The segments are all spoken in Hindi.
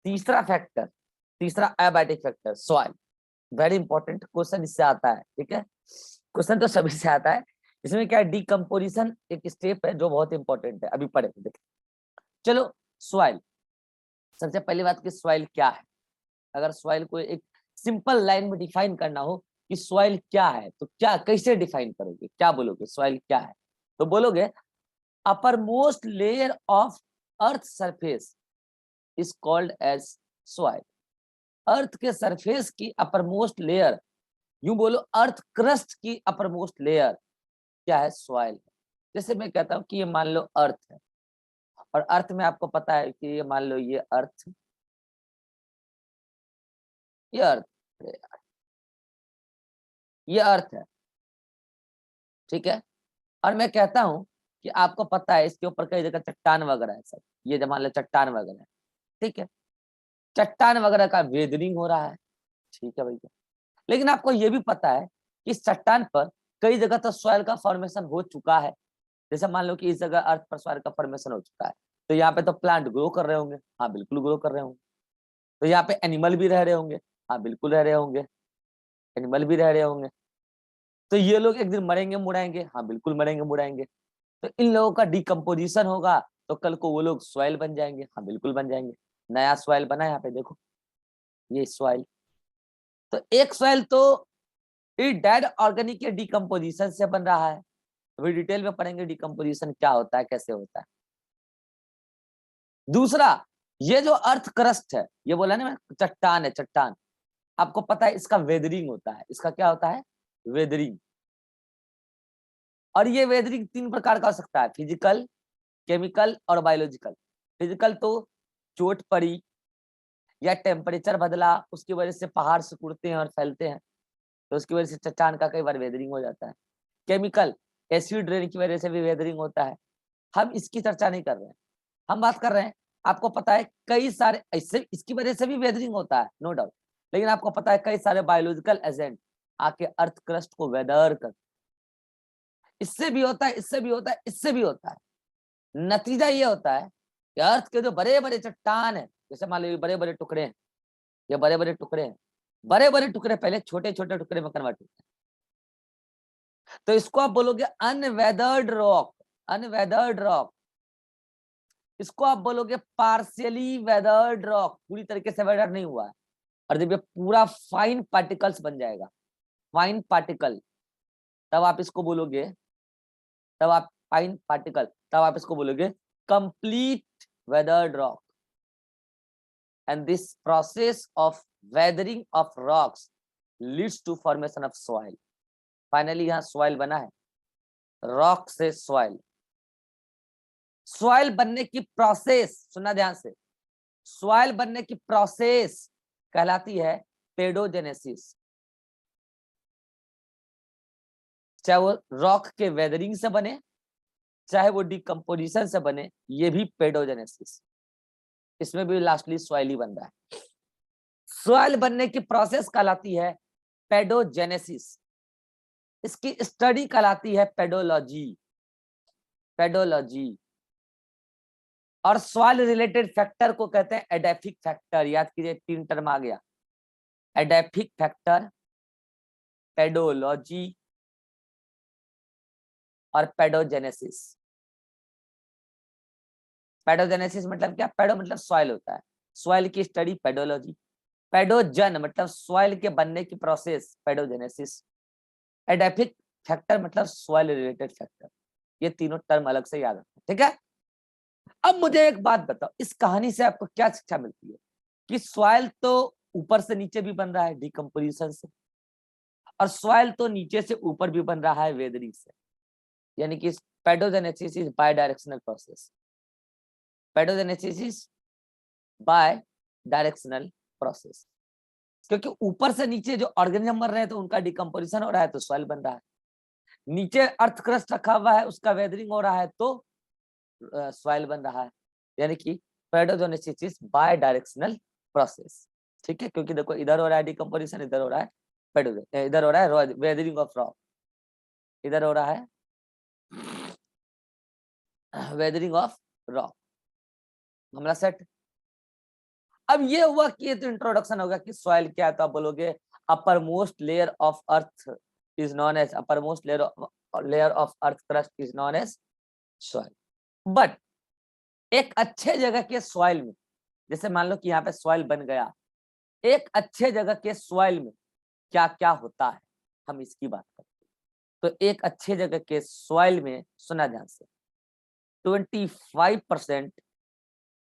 तीसरा फैक्टर, तीसरा abiotic factor soil. Very important question इससे आता है, ठीक है। क्वेश्चन तो सभी से आता है। इसमें क्या है, डिकम्पोजिशन एक स्टेप है जो बहुत इंपॉर्टेंट है, अभी पढ़े देखिए। चलो सॉइल, सबसे पहली बात कि सॉइल क्या है। अगर सॉइल को एक सिंपल लाइन में डिफाइन करना हो कि सॉइल क्या है, तो क्या कैसे डिफाइन करोगे, क्या बोलोगे सॉइल क्या है? तो बोलोगे upper most layer of earth surface is called as soil. Earth के सरफेस की अपर मोस्ट लेयर, यूं बोलो अर्थ क्रस्ट की अपर मोस्ट लेयर क्या है, सॉइल। जैसे मैं कहता हूं कि ये मान लो अर्थ है, और अर्थ में आपको पता है कि ये मान लो ये अर्थ, ये अर्थ, ये अर्थ है, ठीक है। और मैं कहता हूं कि आपको पता है इसके ऊपर कई जगह चट्टान वगैरह है सब, ये जो मान लो चट्टान वगैरह है, ठीक है। चट्टान वगैरह का वेदरिंग हो रहा है, ठीक है भैया। लेकिन आपको ये भी पता है कि इस चट्टान पर कई जगह तो सॉइल का फॉर्मेशन हो चुका है। जैसे मान लो कि इस जगह अर्थ पर सॉइल का फॉर्मेशन हो चुका है, तो यहाँ पे तो प्लांट ग्रो कर रहे होंगे, हाँ बिल्कुल ग्रो कर रहे होंगे। तो यहाँ पे एनिमल भी रह रहे होंगे, हाँ बिल्कुल रह रहे होंगे, एनिमल भी रह रहे होंगे। तो ये लोग एक दिन मरेंगे मुड़ाएंगे, हाँ बिल्कुल मरेंगे मुड़ाएंगे। तो इन लोगों का डिकम्पोजिशन होगा, तो कल को वो लोग सॉइल बन जाएंगे, हाँ बिल्कुल बन जाएंगे। नया सॉइल बना यहाँ पे देखो, ये सॉइल। तो एक सॉइल तो डेड ऑर्गेनिक के डिकम्पोजिशन से बन रहा है। अभी डिटेल में पढ़ेंगे डिकम्पोजिशन क्या होता है, कैसे होता है। दूसरा, ये जो अर्थ क्रस्ट है, ये बोला ना मैं, चट्टान है, चट्टान। आपको पता है इसका वेदरिंग होता है, इसका क्या होता है, वेदरिंग। और ये वेदरिंग तीन प्रकार का हो सकता है, फिजिकल, केमिकल और बायोलॉजिकल। फिजिकल तो चोट पड़ी या टेम्परेचर बदला, उसकी वजह से पहाड़ सिकुड़ते हैं और फैलते हैं, तो उसकी वजह से चट्टान का कई बार वेदरिंग हो जाता है। केमिकल, एसिड रेन की वजह से भी वेदरिंग होता है। हम इसकी चर्चा नहीं कर रहे हैं, हम बात कर रहे हैं, आपको पता है कई सारे इससे, इसकी वजह से भी वेदरिंग होता है, नो डाउट। लेकिन आपको पता है कई सारे बायोलॉजिकल एजेंट आके अर्थ क्रस्ट को वेदर कर, इससे भी होता है, इससे भी होता है, इससे भी होता है। नतीजा ये होता है कि अर्थ के जो बड़े बड़े चट्टान है, जैसे मान लो बड़े बड़े टुकड़े हैं, ये बड़े बड़े टुकड़े हैं, बड़े बड़े टुकड़े पहले छोटे छोटे टुकड़े में कन्वर्ट होते हैं, तो इसको आप बोलोगे अनवेदर्ड रॉक, अनवेदर्ड रॉक। इसको आप बोलोगे पार्शियली वेदर्ड रॉक, पूरी तरीके से वेदर नहीं हुआ है। और जब ये पूरा फाइन पार्टिकल्स बन जाएगा, फाइन पार्टिकल, तब आप इसको बोलोगे, तब आप फाइन पार्टिकल, तब आप इसको बोलोगे complete weathered rock. And this process of weathering of rocks leads to formation of soil. Finally यहाँ सॉइल बना है, रॉक से सॉइल। सॉइल बनने की प्रोसेस, सुनना ध्यान से, सॉइल बनने की प्रोसेस कहलाती है पेडोजेनेसिस। चाहे वो रॉक के वेदरिंग से बने, चाहे वो डिकम्पोजिशन से बने, ये भी पेडोजेनेसिस, इसमें भी लास्टली सॉइल ही बन रहा है। सॉइल बनने की प्रोसेस कहलाती है पेडोजेनेसिस, इसकी स्टडी कहलाती है पेडोलॉजी, पेडोलॉजी। और सॉइल रिलेटेड फैक्टर को कहते हैं एडेफिक फैक्टर। याद कीजिए, तीन टर्म आ गया, एडेफिक फैक्टर, पेडोलॉजी और पेडोजेनेसिस। पेडोजेनेसिस मतलब क्या, पेडो मतलब सॉइल होता है, सॉइल की स्टडी पेडोलॉजी। पेडोजन मतलब सॉइल के बनने की प्रोसेस, पेडोजेनेसिस। एडेफिक फैक्टर मतलब सॉइल रिलेटेड फैक्टर। ये तीनों टर्म अलग से याद रखना, ठीक है। अब मुझे एक बात बताओ, इस कहानी से आपको क्या शिक्षा मिलती है कि सॉइल तो ऊपर से नीचे भी बन रहा है डिकम्पोजिशन से, और सॉइल तो नीचे से ऊपर भी बन रहा है वेदरिंग से। यानी कि paedogenesis is by directional process, paedogenesis is by directional process. क्योंकि ऊपर से नीचे जो ऑर्गेनिज्म बन रहे हैं तो उनका डिकम्पोजिशन हो रहा है तो सॉइल बन रहा है, नीचे अर्थ क्रस्ट रखा हुआ है उसका वेदरिंग हो रहा है तो सॉइल बन रहा है। यानी कि paedogenesis is by directional process, ठीक है। क्योंकि देखो इधर हो रहा है डिकम्पोजिशन, इधर हो रहा है पेडोजेन, इधर हो रहा है वेदरिंग ऑफ रॉक, इधर हो रहा है वेदरिंग ऑफ रॉक। मामला सेट। अब ये हुआ कि ये तो इंट्रोडक्शन होगा कि सॉइल क्या है, तो आप बोलोगे upper most layer of earth is known as, upper most layer of earth crust is known as soil. But एक अच्छे जगह के सॉइल में, जैसे मान लो कि यहाँ पे सॉइल बन गया, एक अच्छे जगह के सॉइल में क्या क्या होता है, हम इसकी बात करते हैं। तो एक अच्छे जगह के सॉइल में, सुना ध्यान से, 25%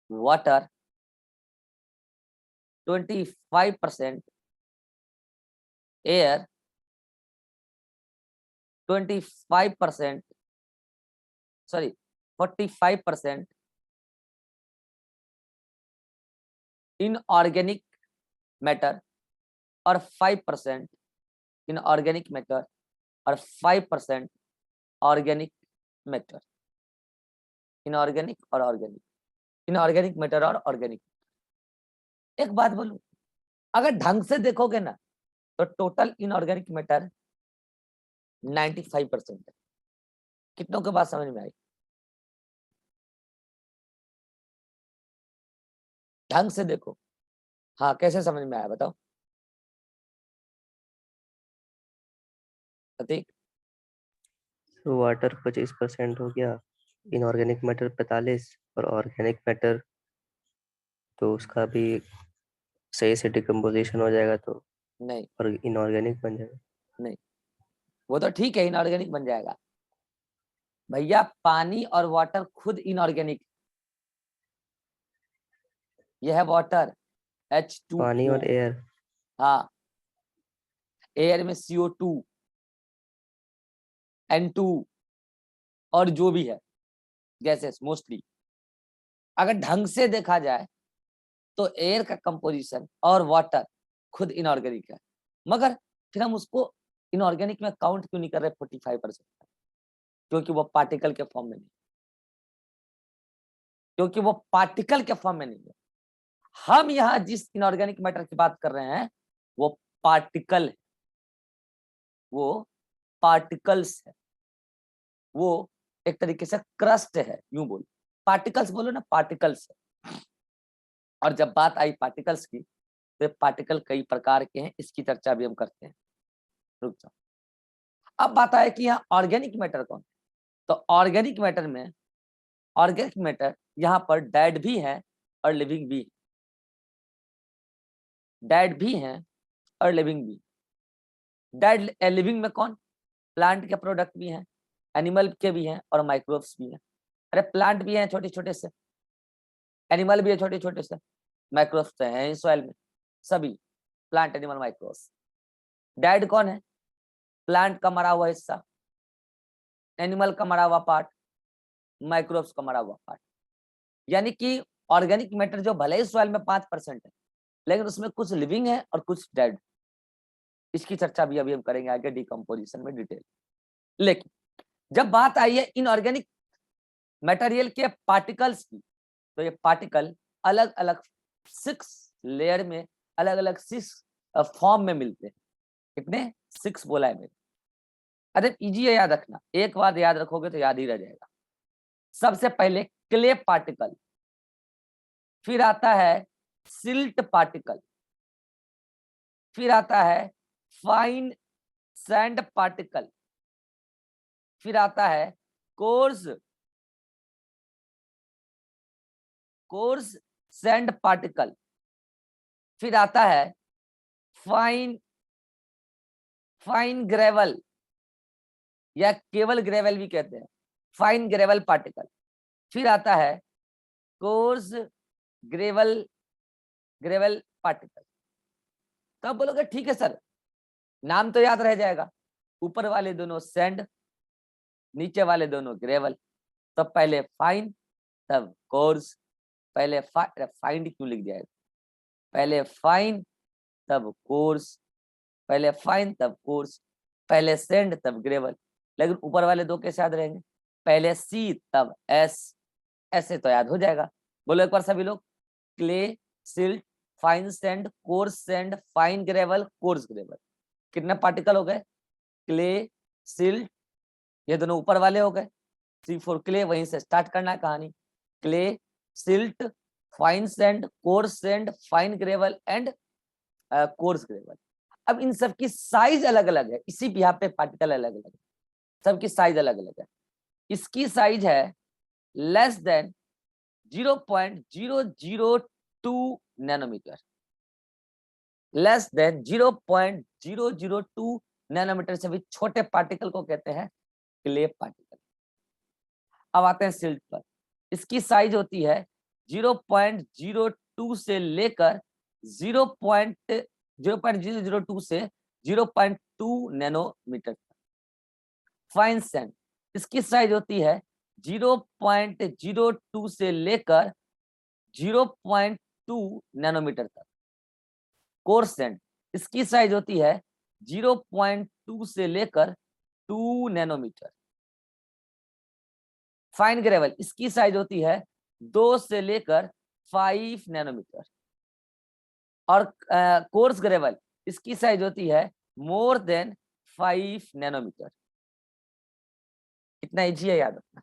water, 25% air, 25% sorry 45% inorganic matter और 5% इनऑर्गेनिक मैटर और 5% ऑर्गेनिक मैटर। इनऑर्गेनिक और ऑर्गेनिक, इनऑर्गेनिक मैटर और ऑर्गेनिक। एक बात बोलूं, अगर ढंग से देखोगे ना तो टोटल इनऑर्गेनिक मैटर 95% है। कितनों के बात समझ में आई? ढंग से देखो। हाँ, कैसे समझ में आया बताओ प्रतीक? तो वाटर 25% हो गया, इनऑर्गेनिक मैटर 45, और ऑर्गेनिक मैटर तो उसका भी सही से डिकम्पोजिशन हो जाएगा तो नहीं और इनऑर्गेनिक बन जाएगा। नहीं, वो तो ठीक है, इनऑर्गेनिक बन जाएगा भैया। पानी और वाटर खुद इनऑर्गेनिक, यह है वाटर पानी H2O। और एयर। हाँ, एयर में CO2, N2 और जो भी है गैसेस मोस्टली। अगर ढंग से देखा जाए तो एयर का कंपोजिशन और वाटर खुद इनऑर्गेनिक है, मगर फिर हम उसको इनऑर्गेनिक में काउंट क्यों नहीं कर रहे 45%? क्योंकि वो पार्टिकल के फॉर्म में नहीं, क्योंकि वो पार्टिकल के फॉर्म में नहीं है। हम यहाँ जिस इनऑर्गेनिक मैटर की बात कर रहे हैं वो पार्टिकल है, वो पार्टिकल्स है, वो एक तरीके से क्रस्ट है, यूं बोलो, पार्टिकल्स बोलो ना, पार्टिकल्स है। और जब बात आई पार्टिकल्स की, तो पार्टिकल कई प्रकार के हैं, इसकी चर्चा भी हम करते हैं। रुक जाओ, अब बात है कि यहाँ ऑर्गेनिक मैटर कौन है। तो ऑर्गेनिक मैटर में, ऑर्गेनिक मैटर यहाँ पर डेड भी है और लिविंग भी है, डेड भी है और लिविंग भी। डेड लिविंग में कौन? प्लांट के प्रोडक्ट भी हैं, एनिमल के भी हैं और माइक्रोब्स भी हैं। अरे प्लांट भी हैं छोटे छोटे से, एनिमल भी है छोटे छोटे से, माइक्रोब्स तो हैं सॉइल में, सभी प्लांट एनिमल माइक्रोब्स। डेड कौन है? प्लांट का मरा हुआ हिस्सा, एनिमल का मरा हुआ पार्ट, माइक्रोब्स का मरा हुआ पार्ट। यानी कि ऑर्गेनिक मैटर जो भले ही सॉइल में 5% है, लेकिन उसमें कुछ लिविंग है और कुछ डेड। इसकी चर्चा भी अभी हम करेंगे आगे डिकम्पोजिशन में डिटेल। लेकिन जब बात आई है इनऑर्गेनिक मटेरियल के पार्टिकल्स की, तो ये पार्टिकल अलग अलग 6 लेयर में, अलग अलग 6 फॉर्म में मिलते हैं। कितने? 6 बोला है मैंने। अरे इजी है याद रखना, एक बार याद रखोगे तो याद ही रह जाएगा। सबसे पहले क्ले पार्टिकल, फिर आता है सिल्ट पार्टिकल, फिर आता है फाइन सैंड पार्टिकल, फिर आता है कोर्स कोर्स सैंड पार्टिकल, फिर आता है फाइन फाइन ग्रेवल या केवल ग्रेवल भी कहते हैं, फाइन ग्रेवल पार्टिकल, फिर आता है कोर्स ग्रेवल ग्रेवल पार्टिकल। तो आप बोलोगे ठीक है सर, नाम तो याद रह जाएगा, ऊपर वाले दोनों सैंड, नीचे वाले दोनों ग्रेवल। तो पहले फाइन तब कोर्स, पहले फाइंड क्यों लिख दिया है, पहले फाइन तब कोर्स, पहले फाइन तब कोर्स, पहले सैंड तब ग्रेवल। लेकिन ऊपर वाले दो कैसे याद रहेंगे? पहले सी तब एस, ऐसे तो याद हो जाएगा। बोलो एक बार सभी लोग, clay, silt, fine sand, coarse sand, fine gravel, course gravel. कितने पार्टिकल हो गए? क्ले, सिल्ट, ये दोनों ऊपर वाले हो गए, C4 क्ले, वहीं से स्टार्ट करना है कहानी। Clay, silt, fine sand, coarse sand, fine gravel and course gravel. अब इन सब की साइज अलग अलग है, इसी भी यहाँ पे पार्टिकल अलग अलग है, सबकी साइज अलग अलग है। इसकी साइज है less than 0.002 nanometer, less than 0.002 nanometer से भी छोटे पार्टिकल को कहते हैं क्ले पार्टिकल। अब आते हैं सिल्ट पर। इसकी साइज होती है 0.02 से लेकर 0.002 से 0.2 नैनोमीटर तक। फाइन सैंड, इसकी साइज होती है 0.02 से लेकर 0.2 नैनोमीटर तक। कोर्स सैंड, इसकी साइज होती है 0.2 से लेकर 2 नैनोमीटर। फाइन ग्रेवल, इसकी साइज होती है 2 से लेकर 5 नैनोमीटर। और कोर्स ग्रेवल, इसकी साइज होती है मोर देन 5 नैनोमीटर। इतना इजी है याद रखना।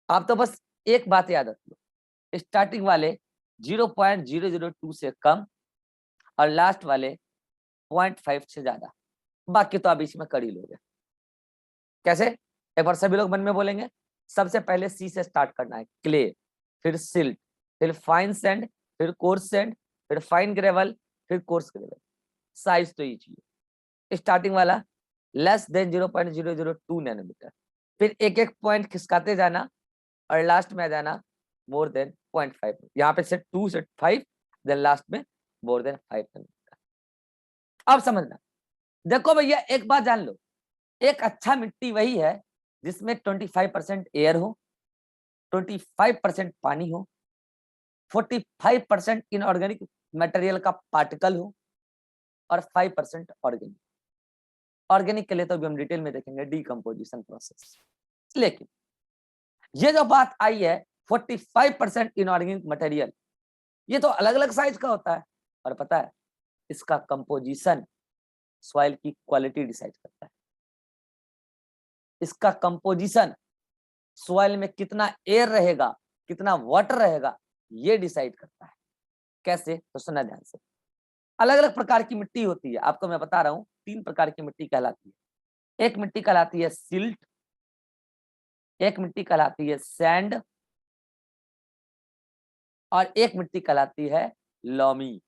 आप तो बस एक बात याद रख लो, स्टार्टिंग वाले 0.002 से कम और लास्ट वाले 0.5 से ज्यादा, बाकी तो आप इसमें कर ही लोगे। कैसे? एक बार सभी लोग मन में बोलेंगे। सबसे पहले सी से स्टार्ट करना है, क्ले, फिर सिल्ट, फिर फाइन सैंड, फिर कोर्स सैंड, फिर फाइन ग्रेवल, फिर कोर्स ग्रेवल। साइज तो इजी है। स्टार्टिंग वाला लेस देन 0.002 नैनोमीटर, फिर एक एक पॉइंट खिसकाते जाना और लास्ट में आ जाना मोर देन 0.5। यहाँ पे से 2 से 5, देन लास्ट में मोर देन 5 नैनोमीटर। अब समझना, देखो भैया एक बात जान लो, एक अच्छा मिट्टी वही है जिसमें 25% एयर हो, 25% पानी हो, 45% इनऑर्गेनिक मटेरियल का पार्टिकल हो और 5% ऑर्गेनिक। ऑर्गेनिक के लिए तो अभी हम डिटेल में देखेंगे, डीकंपोजिशन प्रोसेस। लेकिन ये जो बात आई है 45% इनऑर्गेनिक मटेरियल, ये तो अलग अलग साइज का होता है, और पता है इसका कंपोजिशन सॉइल की क्वालिटी डिसाइड करता है। इसका कंपोजिशन सॉइल में कितना एयर रहेगा, कितना वाटर रहेगा, ये डिसाइड करता है। कैसे? तो सुना ध्यान से। अलग अलग प्रकार की मिट्टी होती है, आपको मैं बता रहा हूं 3 प्रकार की मिट्टी कहलाती है। एक मिट्टी कहलाती है सिल्ट, एक मिट्टी कहलाती है सैंड, और एक मिट्टी कहलाती है loamy.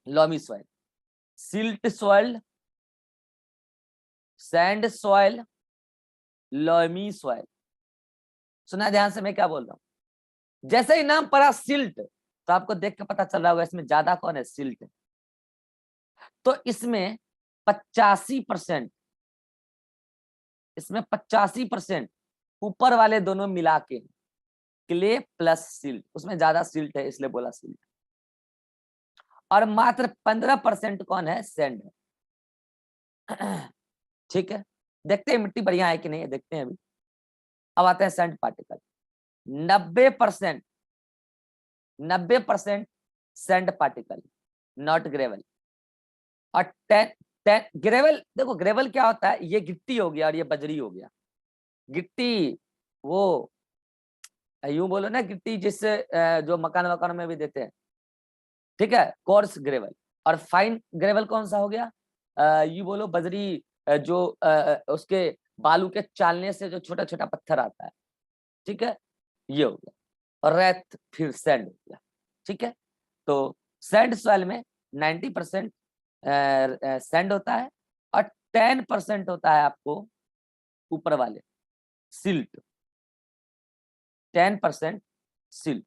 Loamy soil, silt soil, sand soil, loamy soil. सुना ध्यान से मैं क्या बोल रहा हूं। जैसे ही नाम पड़ा सिल्ट, तो आपको देख के पता चल रहा होगा इसमें ज्यादा कौन है, सिल्ट। तो इसमें 85%, इसमें 85% ऊपर वाले दोनों मिला के, क्ले प्लस सिल्ट, उसमें ज्यादा सिल्ट है इसलिए बोला सिल्ट। और मात्र 15% कौन है, सैंड है। ठीक है, देखते हैं मिट्टी बढ़िया है कि नहीं है, देखते हैं अभी। अब आते हैं sand particle. 90% sand particle, not gravel. और 10 ग्रेवल, देखो ग्रेवल क्या होता है, ये गिट्टी हो गया और ये बजरी हो गया। गिट्टी वो यूं बोलो ना, गिट्टी जिससे जो मकान वकान में भी देते हैं, ठीक है, कोर्स ग्रेवल। और फाइन ग्रेवल कौन सा हो गया, ये बोलो बजरी, जो उसके बालू के चालने से जो छोटा छोटा पत्थर आता है, ठीक है, ये हो गया। और रेत फिर सैंड हो गया। ठीक है, तो सैंड सॉइल में 90% सैंड होता है और 10% होता है आपको ऊपर वाले सिल्ट, 10% सिल्ट,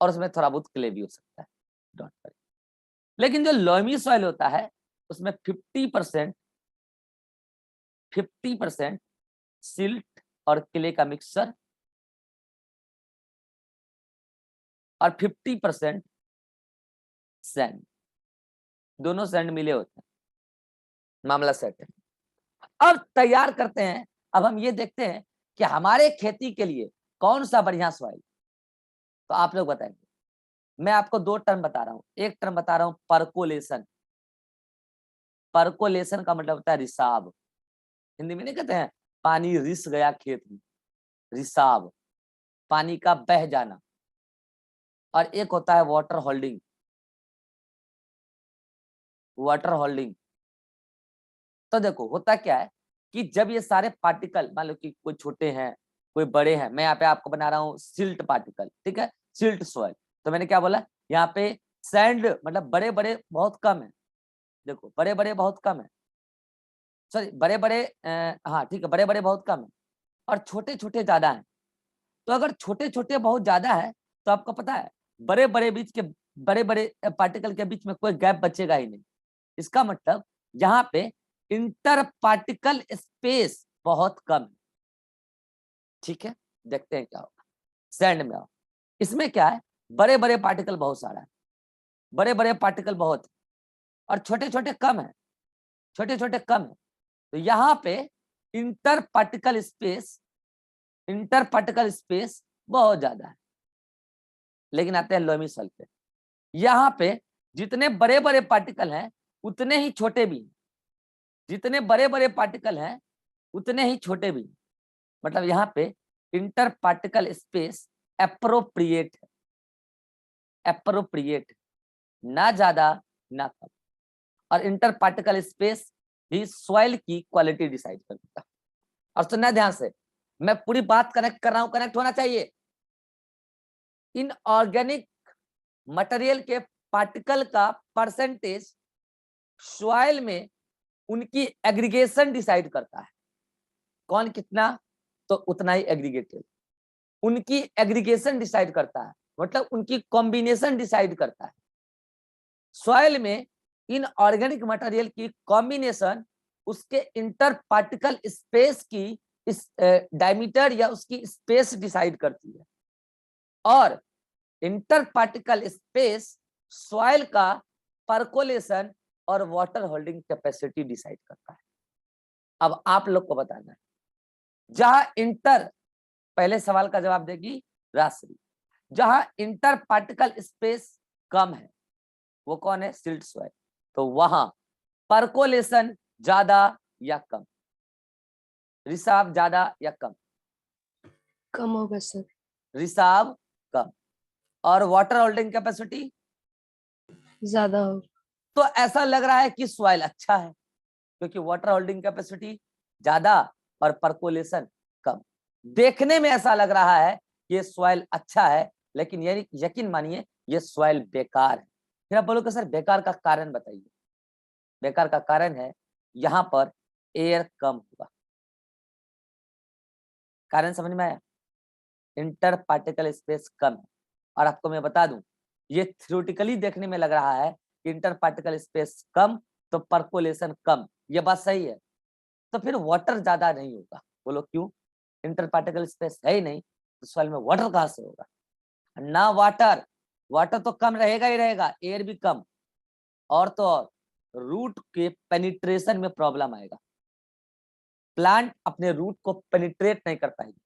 और उसमें थोड़ा बहुत क्ले भी हो सकता है, डोंट वरी। लेकिन जो लोमी सॉइल होता है उसमें 50% सिल्ट और क्ले का मिक्सचर और 50% सैंड, दोनों सैंड मिले होते हैं, मामला सेट है। अब तैयार करते हैं, अब हम ये देखते हैं कि हमारे खेती के लिए कौन सा बढ़िया सॉइल। तो आप लोग बताएंगे। मैं आपको 2 टर्म बता रहा हूं। एक टर्म बता रहा हूं परकोलेशन। परकोलेशन का मतलब होता है रिसाव। हिंदी में नहीं कहते हैं पानी रिस गया खेत में, रिसाव। पानी का बह जाना, और एक होता है वाटर होल्डिंग। वाटर होल्डिंग तो देखो होता क्या है कि जब ये सारे पार्टिकल, मान लो कि कोई छोटे हैं कोई बड़े हैं, मैं यहाँ पे आपको बना रहा हूँ सिल्ट पार्टिकल, ठीक है, सिल्ट सॉइल। तो मैंने क्या बोला, यहाँ पे सैंड मतलब बड़े बड़े बहुत कम है, देखो बड़े बड़े बहुत कम है, सॉरी बड़े बड़े हाँ ठीक है, बड़े बड़े बहुत कम है और छोटे छोटे ज्यादा है। तो अगर छोटे छोटे बहुत ज्यादा है तो आपको पता है बड़े बड़े बीच के बड़े बड़े पार्टिकल के बीच में कोई गैप बचेगा ही नहीं। इसका मतलब यहाँ पे इंटर पार्टिकल स्पेस बहुत कम है। ठीक है, देखते हैं क्या होगा। सैंड में आओ, इसमें क्या है, बड़े बड़े पार्टिकल बहुत सारा है, बड़े बड़े पार्टिकल बहुत है और छोटे छोटे कम है, छोटे छोटे कम है। तो यहाँ पे इंटर पार्टिकल स्पेस बहुत ज्यादा है। लेकिन आते हैं लोमी सॉइल पे, यहाँ पे जितने बड़े बड़े पार्टिकल हैं उतने ही छोटे भी हैं, जितने बड़े बड़े पार्टिकल हैं उतने ही छोटे भी हैं। मतलब यहाँ पे इंटर पार्टिकल स्पेस एप्रोप्रिएट है, एप्रोप्रिएट, ना ज्यादा ना कम। और इंटर पार्टिकल स्पेस भी सॉइल की क्वालिटी डिसाइड करता है। और सुनना ध्यान से, मैं पूरी बात कनेक्ट कर रहा हूं, कनेक्ट होना चाहिए। इनऑर्गेनिक मटेरियल के पार्टिकल का परसेंटेज सॉइल में उनकी एग्रीगेशन डिसाइड करता है। कौन कितना, तो उतना ही एग्रीगेटेड, उनकी एग्रीगेशन डिसाइड करता है, मतलब उनकी कॉम्बिनेशन डिसाइड करता है। सॉइल में इनऑर्गेनिक मटेरियल की कॉम्बिनेशन उसके इंटर पार्टिकल स्पेस की इस डायमीटर या उसकी स्पेस डिसाइड करती है। और इंटर पार्टिकल स्पेस सॉइल का परकोलेशन और वाटर होल्डिंग कैपेसिटी डिसाइड करता है। अब आप लोग को बताना है, जहां इंटर, पहले सवाल का जवाब देगी राशि, जहां इंटर पार्टिकल स्पेस कम है वो कौन है, सिल्ट सॉइल। तो वहां परकोलेशन ज्यादा या कम, रिसाव ज्यादा या कम, कम होगा सर। रिसाव कम। और वाटर होल्डिंग कैपेसिटी ज्यादा होगा। तो ऐसा लग रहा है कि सॉइल अच्छा है, क्योंकि वाटर होल्डिंग कैपेसिटी ज्यादा और परकोलेशन कम। देखने में ऐसा लग रहा है कि ये सॉइल अच्छा है, लेकिन ये यकीन मानिए ये सॉइल बेकार है। फिर आप बोलोगे सर बेकार का कारण बताइए। बेकार का कारण है यहाँ पर एयर कम होगा। कारण समझ में आया, इंटर पार्टिकल स्पेस कम है। और आपको मैं बता दूं, ये थ्योरेटिकली देखने में लग रहा है कि इंटर पार्टिकल स्पेस कम तो परकोलेशन कम, ये बात सही है। तो फिर वाटर ज्यादा नहीं होगा। बोलो क्यों, इंटर पार्टिकल स्पेस है ही नहीं तो सॉइल में वाटर कहां से होगा ना। वाटर, वाटर तो कम रहेगा ही रहेगा, एयर भी कम। और तो और रूट के पेनिट्रेशन में प्रॉब्लम आएगा। प्लांट अपने रूट को पेनिट्रेट नहीं कर पाएगी,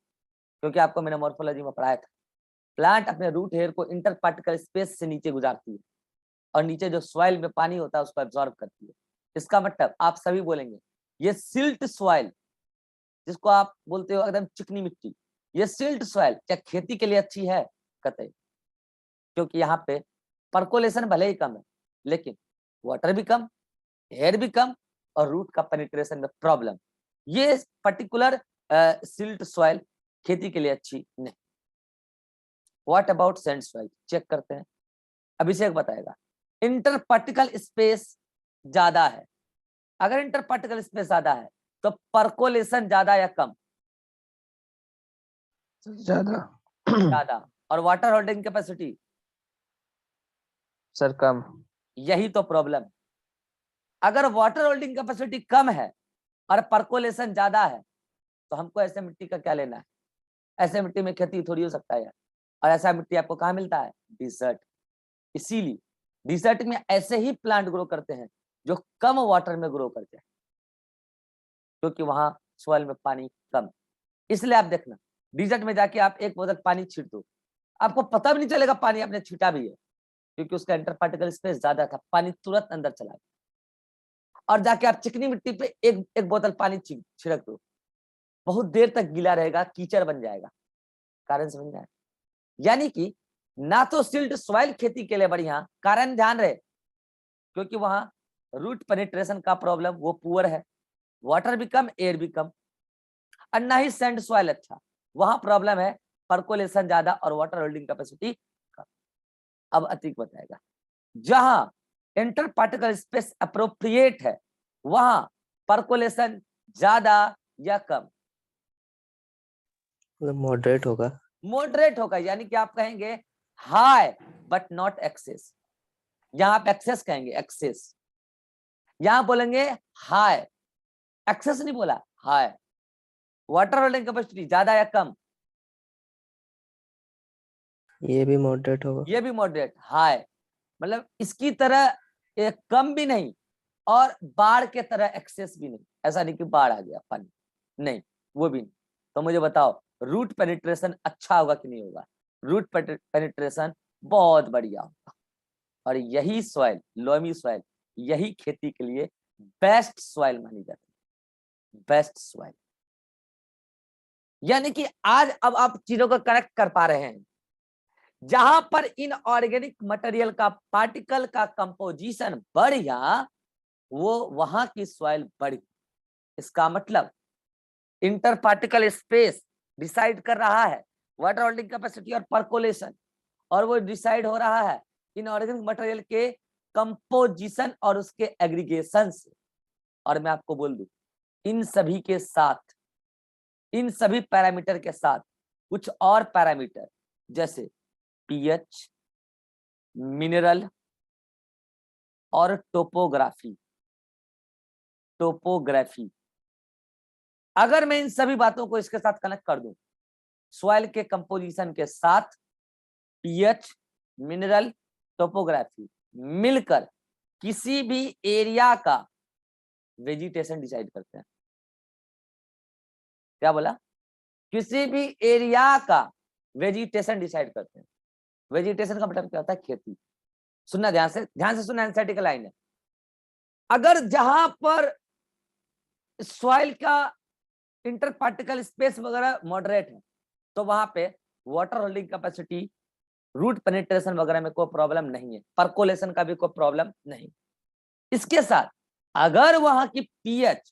क्योंकि आपको मैंने मॉर्फोलॉजी में पढ़ाया था, प्लांट अपने रूट हेयर को इंटर पार्टिकल स्पेस से नीचे गुजारती है और नीचे जो सॉइल में पानी होता है उसको एब्जॉर्ब करती है। इसका मतलब आप सभी बोलेंगे ये सिल्ट सॉइल, जिसको आप बोलते हो एकदम चिकनी मिट्टी, ये सिल्ट सॉइल क्या खेती के लिए अच्छी है? कतई, क्योंकि यहाँ पे परकोलेशन भले ही कम है लेकिन वाटर भी कम, एयर भी कम और रूट का पेनिट्रेशन में प्रॉब्लम। ये पर्टिकुलर सिल्ट सॉइल खेती के लिए अच्छी नहीं। What about sand soil, check करते हैं, अभिषेक बताएगा। इंटर पार्टिकल स्पेस ज्यादा है, अगर इंटर पार्टिकल स्पेस ज्यादा है तो परकोलेशन ज्यादा या कम? ज्यादा। ज्यादा। और वाटर होल्डिंग कैपेसिटी सर कम। यही तो प्रॉब्लम है। अगर वाटर होल्डिंग कैपेसिटी कम है और परकोलेशन ज्यादा है तो हमको ऐसे मिट्टी का क्या लेना है? ऐसे मिट्टी में खेती थोड़ी हो सकता है यार। और ऐसा मिट्टी आपको कहाँ मिलता है? डिजर्ट। इसीलिए डिजर्ट में ऐसे ही प्लांट ग्रो करते हैं जो कम वाटर में ग्रो करते हैं, क्योंकि वहां सॉइल में पानी कम। इसलिए आप देखना डिजर्ट में जाके आप एक बोतल पानी छीट दो, आपको पता भी नहीं चलेगा पानी आपने छीटा भी है, क्योंकि उसका इंटर पार्टिकल स्पेस ज्यादा था, पानी तुरंत अंदर चला गया। और जाके आप चिकनी मिट्टी पे एक एक बोतल पानी छिड़क दो, बहुत देर तक गीला रहेगा, कीचड़ बन जाएगा। कारण समझ में आया? यानी कि ना तो सिल्ट सॉइल खेती के लिए बढ़िया, कारण ध्यान रहे क्योंकि वहां रूट पेनिट्रेशन का प्रॉब्लम वो पुअर है, वाटर भी कम, एयर भी कम, और ना ही सैंड सॉइल अच्छा, वहां प्रॉब्लम है पर्कोलेशन ज्यादा और वाटर होल्डिंग कैपेसिटी कम। अब अतीक बताएगा जहां इंटर पार्टिकल स्पेस अप्रोप्रिएट है वहां पर्कोलेशन ज्यादा या कम, मतलब मॉडरेट होगा। मॉडरेट होगा, यानी कि आप कहेंगे हाई बट नॉट एक्सेस, यहां आप एक्सेस कहेंगे, एक्सेस, यहां बोलेंगे हाई, एक्सेस नहीं बोला, हाई। वाटर होल्डिंग कैपेसिटी ज्यादा या कम, ये भी मॉडरेट होगा। ये भी मॉडरेट, हाई, मतलब इसकी तरह एक कम भी नहीं और बाढ़ के तरह एक्सेस भी नहीं, ऐसा नहीं कि बाढ़ आ गया पानी, नहीं वो भी नहीं। तो मुझे बताओ रूट पेनिट्रेशन अच्छा होगा कि नहीं होगा? रूट पेनिट्रेशन बहुत बढ़िया होगा, और यही सॉइल, लोमी सॉइल, यही खेती के लिए बेस्ट सॉइल मानी जाती है, बेस्ट सॉइल। यानी कि आज अब आप चीजों को कनेक्ट कर पा रहे हैं, जहां पर इनऑर्गेनिक मटेरियल का पार्टिकल का कंपोजिशन बढ़िया, वो वहां की सॉइल बढ़ी। इसका मतलब इंटर पार्टिकल स्पेस डिसाइड कर रहा है वाटर होल्डिंग कैपेसिटी और पर्कोलेशन, और वो डिसाइड हो रहा है इनऑर्गेनिक मटेरियल के कंपोजिशन और उसके एग्रीगेशन से। और मैं आपको बोल दूं इन सभी के साथ, इन सभी पैरामीटर के साथ कुछ और पैरामीटर जैसे पीएच, मिनरल और टोपोग्राफी, टोपोग्राफी, अगर मैं इन सभी बातों को इसके साथ कनेक्ट कर दूं, सॉइल के कंपोजिशन के साथ पीएच, मिनरल, टोपोग्राफी मिलकर किसी भी एरिया का वेजिटेशन डिसाइड करते हैं। क्या बोला? किसी भी एरिया का वेजिटेशन डिसाइड करते हैं। वेजिटेशन का मतलब क्या होता है? खेती। सुनना ध्यान से सुनना, एनसीईआरटी का लाइन है। अगर जहां पर सॉइल का इंटर पार्टिकल स्पेस वगैरह मॉडरेट है तो वहां पे water holding capacity, root penetration वगैरह में कोई प्रॉब्लम नहीं है, पर्कोलेशन का भी कोई प्रॉब्लम नहीं। इसके साथ अगर वहां की पीएच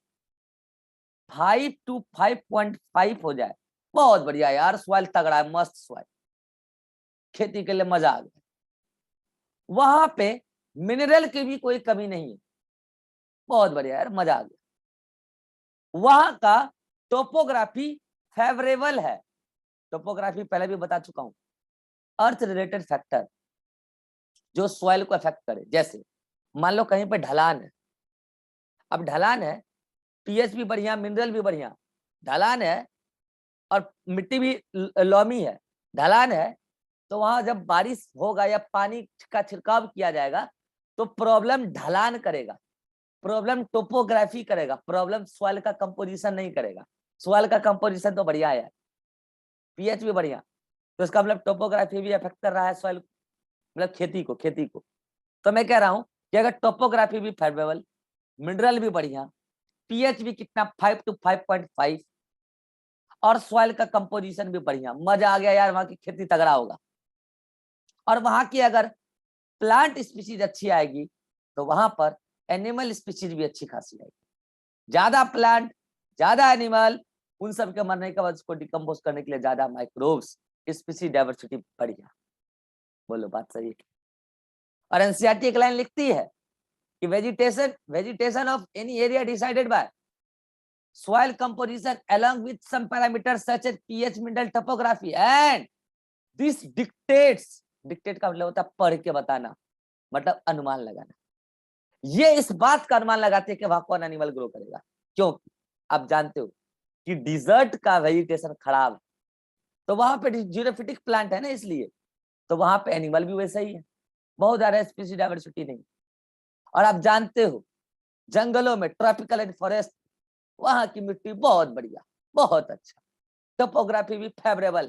5 to 5.5 हो जाए, बहुत बढ़िया यार, सॉइल तगड़ा है, मस्त सॉइल, खेती के लिए मजा आ गया। वहां पे मिनरल की भी कोई कमी नहीं है, बहुत बढ़िया यार, मजा आ गया। वहां का टोपोग्राफी फेवरेबल है, टोपोग्राफी पहले भी बता चुका हूं, अर्थ रिलेटेड फैक्टर जो सॉइल को अफेक्ट करे। जैसे मान लो कहीं पे ढलान है, अब ढलान है, पीएच भी बढ़िया, मिनरल भी बढ़िया, ढलान है और मिट्टी भी लोमी है, ढलान है, तो वहां जब बारिश होगा या पानी का छिड़काव किया जाएगा तो प्रॉब्लम ढलान करेगा, प्रॉब्लम टोपोग्राफी करेगा, प्रॉब्लम सॉइल का कंपोजिशन नहीं करेगा। सॉइल का कंपोजिशन तो बढ़िया है, पीएच भी बढ़िया, तो इसका मतलब टोपोग्राफी भी अफेक्ट कर रहा है सॉइल, मतलब खेती को। तो मैं कह रहा हूं कि अगर टोपोग्राफी भी फेवरेबल, मिनरल भी बढ़िया, पीएच भी कितना 5 to 5.5 और सॉइल का कंपोजिशन भी बढ़िया, मजा आ गया यार, वहां की खेती तगड़ा होगा। और वहां की अगर प्लांट स्पीशीज अच्छी आएगी तो वहां पर एनिमल स्पीशीज भी अच्छी खासी आएगी। ज्यादा प्लांट, ज्यादा एनिमल, उन सब के मरने के बाद उसको डिकम्पोज करने के लिए ज्यादा माइक्रोब्स, स्पीशीज डाइवर्सिटी बढ़िया। बोलो बात सही है? और एनसीईआरटी एक लाइन लिखती है कि vegetation of any area decided by soil composition along with some parameters such as pH, mineral, topography and this dictates, dictate का मतलब होता है पढ़ के बताना, मतलब अनुमान लगाना। ये इस बात का अनुमान लगाते हैं कि वहां कौन एनिमल ग्रो करेगा, क्योंकि आप जानते हो कि डिजर्ट का वेजिटेशन खराब है, तो वहां पे जीरोफिटिक प्लांट है ना, इसलिए तो वहां पे एनिमल भी वैसा ही है, बहुत ज्यादा स्पीशीज डाइवर्सिटी नहीं। और आप जानते हो जंगलों में ट्रॉपिकल एंड फॉरेस्ट, वहां की मिट्टी बहुत बढ़िया, बहुत अच्छा, टोपोग्राफी भी फेवरेबल,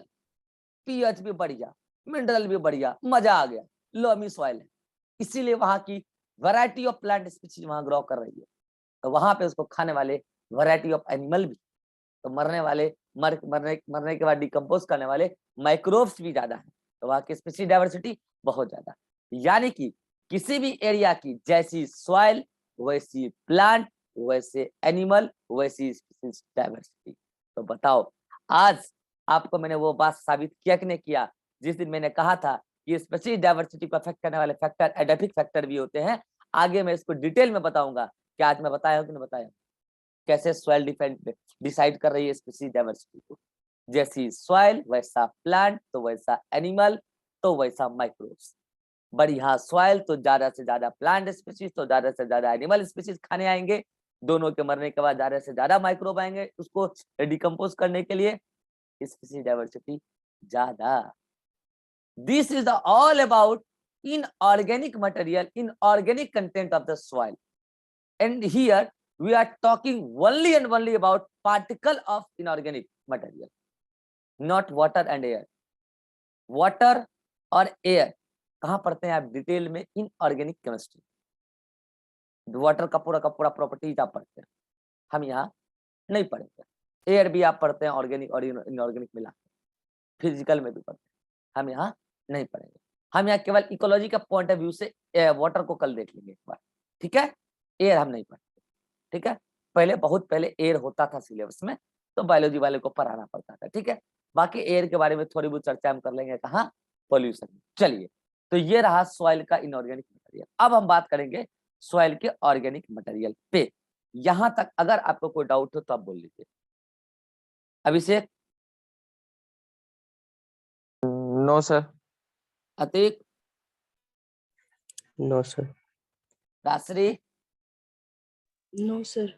पीएच भी बढ़िया, मिनरल भी बढ़िया, मजा आ गया, लोमी सॉइल है, इसीलिए वहां की वैरायटी ऑफ प्लांट स्पीशीज वहां ग्रो कर रही है। तो वहां पे उसको खाने वाले वैरायटी ऑफ एनिमल भी, तो मरने वाले मरने के बाद डिकम्पोज करने वाले माइक्रोब्स भी ज्यादा है, तो वहां की स्पीशीज डाइवर्सिटी बहुत ज्यादा। यानी कि किसी भी एरिया की जैसी सॉइल वैसी प्लांट वैसे एनिमल वैसी स्पीशीज डाइवर्सिटी। तो बताओ आज आपको मैंने वो बात साबित किया कि नहीं किया, जिस दिन मैंने कहा था कि स्पीशीज डाइवर्सिटी को अफेक्ट करने वाले फैक्टर एडेपिक फैक्टर भी होते हैं। आगे मैं इसको डिटेल में बताऊंगा कि आज मैं बताया हूं कि नहीं बताया, कैसे सॉइल डिसाइड कर रही है स्पीशीज डाइवर्सिटी को। जैसी सॉइल वैसा प्लांट तो वैसा एनिमल तो वैसा माइक्रोब्स। बढ़िया सॉइल तो ज्यादा से ज्यादा प्लांट स्पीशीज तो ज्यादा से ज्यादा एनिमल स्पीशीज खाने आएंगे। दोनों के मरने के बाद ज्यादा से ज्यादा माइक्रोब आएंगे उसको डिकम्पोज करने के लिए, स्पीशीज डाइवर्सिटी ज्यादा। This is all about inorganic material, inorganic content of the soil. And here we are talking only and only about particle of inorganic material, not water and air. Water और air कहाँ पढ़ते हैं आप डिटेल में? Inorganic chemistry. वाटर का पूरा प्रॉपर्टीज आप पढ़ते हैं, हम यहाँ नहीं पढ़ेंगे। एयर भी आप पढ़ते हैं ऑर्गेनिक और इनऑर्गेनिक मिला के, फिजिकल में भी पढ़ते हैं, हम यहाँ नहीं पढ़ेंगे। हम यहाँ केवल इकोलॉजी का पॉइंट ऑफ व्यू से वाटर को कल देख लेंगे एक बार, ठीक है। एयर हम नहीं पढ़ते, ठीक है। पहले बहुत पहले एयर होता था सिलेबस में, तो बायोलॉजी वाले को पढ़ाना पड़ता था, ठीक है। बाकी एयर के बारे में थोड़ी बहुत चर्चा हम कर लेंगे कहाँ, पॉल्यूशन में। चलिए, तो ये रहा सॉइल का इनऑर्गेनिक मटेरियल। अब हम बात करेंगे सॉइल के ऑर्गेनिक मटेरियल पे। यहां तक अगर आपको कोई डाउट हो तो आप बोल लीजिए। Abhishek? No sir. Atiq? No sir. Rashri? No sir.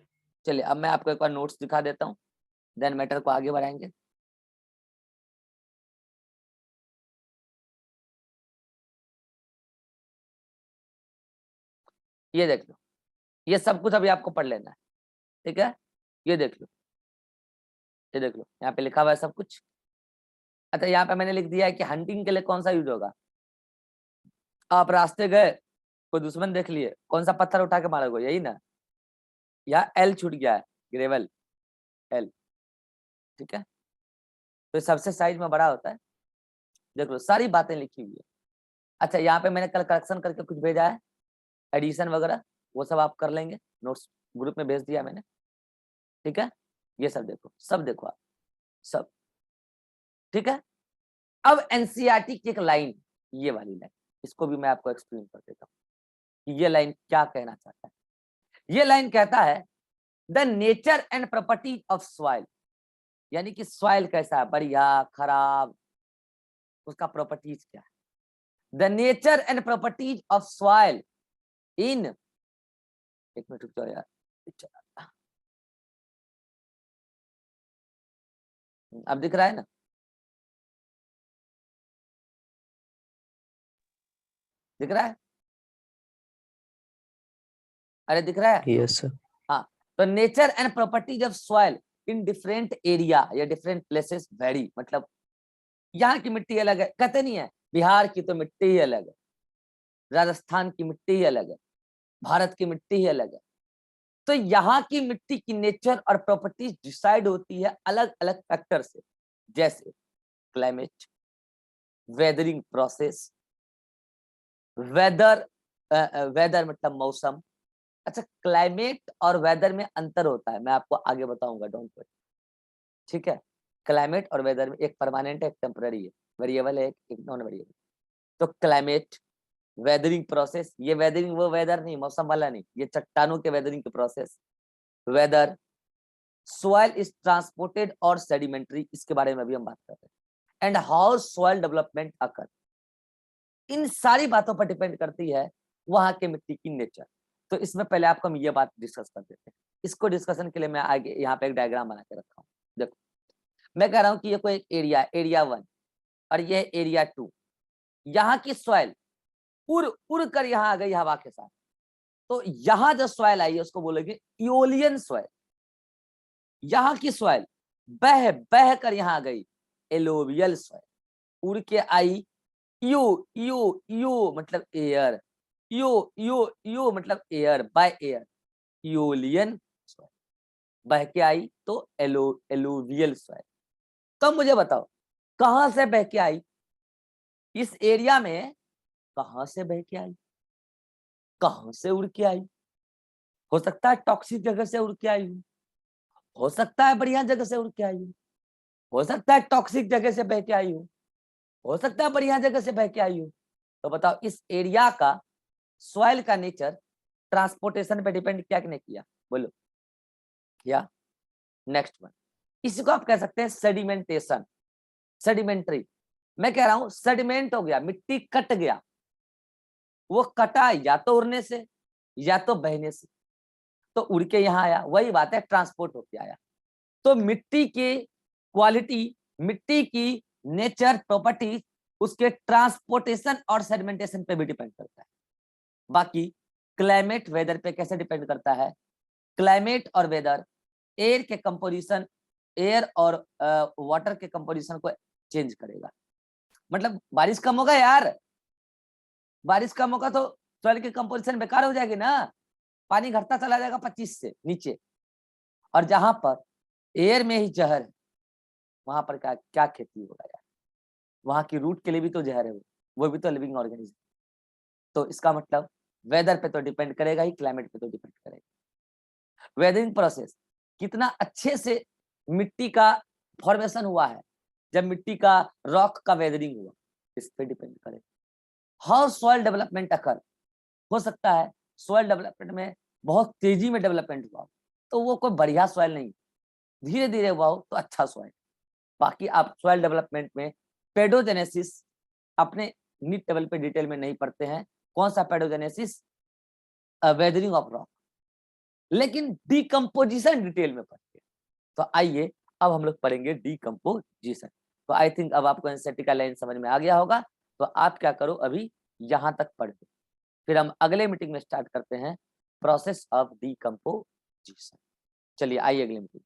चलिए, अब मैं आपको एक बार नोट्स दिखा देता हूँ, देन मैटर को आगे बढ़ाएंगे। ये देख लो, ये सब कुछ अभी आपको पढ़ लेना है, ठीक है। ये देख लो, ये देख लो, यहाँ पे लिखा हुआ है सब कुछ। अच्छा, यहाँ पे मैंने लिख दिया है कि हंटिंग के लिए कौन सा यूज होगा। आप रास्ते गए, कोई दुश्मन देख लिए, कौन सा पत्थर उठा के मारोगे? यही ना। यहाँ एल छूट गया है, ग्रेवल एल, ठीक है। तो सबसे साइज में बड़ा होता है। देख लो, सारी बातें लिखी हुई है। अच्छा, यहाँ पे मैंने कल करेक्शन करके कुछ भेजा है, एडिशन वगैरह, वो सब आप कर लेंगे, नोट्स ग्रुप में भेज दिया मैंने, ठीक है। ये सब देखो, सब देखो आप, सब ठीक है। अब एनसीईआरटी की एक लाइन, ये वाली लाइन, इसको भी मैं आपको एक्सप्लेन कर देता हूँ कि ये लाइन क्या कहना चाहता है। ये लाइन कहता है the nature and property of soil, यानी कि सॉइल कैसा है, बढ़िया खराब, उसका प्रॉपर्टीज क्या है। The nature and properties of soil in, एक मिनट रुक जाओ यार, अब दिख रहा है ना? दिख रहा है? अरे दिख रहा है? Yes sir. हाँ, तो nature and properties of soil in different area या डिफरेंट प्लेसेस वेरी, मतलब यहाँ की मिट्टी अलग है, कहते नहीं है बिहार की तो मिट्टी ही अलग है, राजस्थान की मिट्टी ही अलग है, भारत की मिट्टी ही अलग है। तो यहाँ की मिट्टी की नेचर और प्रॉपर्टीज डिसाइड होती है अलग अलग फैक्टर से, जैसे climate, weathering process, weather, weather मतलब मौसम। अच्छा, क्लाइमेट और वेदर में अंतर होता है, मैं आपको आगे बताऊंगा, डोंट वरी, ठीक है। क्लाइमेट और वेदर में एक परमानेंट है, एक टेम्पररी है, वेरिएबल है, एक नॉन वेरिएबल। तो क्लाइमेट, वेदरिंग प्रोसेस, ये वेदरिंग वो वेदर नहीं, मौसम वाला नहीं, ये चट्टानों के वेदरिंग के process. Weather, soil is transported और सेडिमेंट्री, इसके बारे में भी हम बात कर रहे हैं। And how soil development occur, इन सारी बातों पर डिपेंड करती है वहां के मिट्टी की नेचर। तो इसमें पहले आपको हम ये बात डिस्कस कर देते हैं। इसको डिस्कशन के लिए मैं आगे यहाँ पे एक डायग्राम बना के रखा हूँ। देखो, मैं कह रहा हूँ कि ये कोई एरिया, एरिया 1 और ये एरिया 2, यहाँ की सॉइल उड़ कर यहाँ आ गई हवा के साथ, तो यहाँ जो सॉइल आई है उसको बोलेंगे इओलियन सॉइल। यहाँ की सॉइल बह बह कर यहाँ आ गई, एलोवियल सॉइल। उड़ के आई, यू यू यू मतलब एयर, यू यू यू मतलब एयर, बाय एयर, इओलियन सॉइल। बह के आई तो एलोवियल सॉइल। तो मुझे बताओ कहां से बह के आई? इस एरिया में कहां से बह के आई, कहां से उड़ के आई। हो सकता है टॉक्सिक जगह से उड़ के आई हो सकता है बढ़िया जगह से उड़ के आई हो सकता है टॉक्सिक जगह से बह के आई हो सकता है बढ़िया जगह से बह के आई हो। तो बताओ इस एरिया का सॉइल का नेचर ट्रांसपोर्टेशन पे डिपेंड किया कि नहीं किया, बोलो किया। नेक्स्ट वन, इसी को आप कह सकते हैं सेडिमेंटेशन, सेडिमेंट्री। मैं कह रहा हूं सेडिमेंट हो गया, मिट्टी कट गया, वो कटा या तो उड़ने से या तो बहने से, तो उड़ के यहाँ आया, वही बात है ट्रांसपोर्ट होके आया। तो मिट्टी की क्वालिटी, मिट्टी की नेचर प्रॉपर्टीज उसके ट्रांसपोर्टेशन और सेडिमेंटेशन पे भी डिपेंड करता है। बाकी क्लाइमेट वेदर पे कैसे डिपेंड करता है, क्लाइमेट और वेदर एयर के कंपोजिशन, एयर और वाटर के कंपोजिशन को चेंज करेगा। मतलब बारिश कम होगा यार, बारिश कम होगा तो सॉइल की कंपोजिशन बेकार हो जाएगी ना, पानी घटता चला जाएगा 25 से नीचे। और जहां पर एयर में ही जहर है वहां पर क्या क्या खेती होगा यार, वहां की रूट के लिए भी तो जहर है, वो भी तो लिविंग ऑर्गेनिज्म। तो इसका मतलब वेदर पे तो डिपेंड करेगा ही, क्लाइमेट पे तो डिपेंड करेगा। वेदरिंग प्रोसेस कितना अच्छे से मिट्टी का फॉर्मेशन हुआ है, जब मिट्टी का रॉक का वेदरिंग हुआ, इस पे डिपेंड करेगा। हाउ सॉइल डेवलपमेंट अकर, हो सकता है सॉइल डेवलपमेंट में बहुत तेजी में डेवलपमेंट हुआ तो वो कोई बढ़िया सॉइल नहीं, धीरे धीरे हुआ हो तो अच्छा सॉइल। बाकी आप सॉइल डेवलपमेंट में पेडोजेनेसिस अपने नीट लेवल पे डिटेल में नहीं पढ़ते हैं, कौन सा पेडोजेनेसिस, वेदरिंग ऑफ रॉक, लेकिन डिकम्पोजिशन डिटेल में पढ़ते हैं। तो आइए अब हम लोग पढ़ेंगे डिकम्पोजिशन। तो आई थिंक अब आपको एनसीईआरटी का लाइन समझ में आ गया होगा। तो आप क्या करो, अभी यहाँ तक पढ़ दो, फिर हम अगले मीटिंग में स्टार्ट करते हैं प्रोसेस ऑफ डिकम्पोजिशन। चलिए आइए अगले मीटिंग।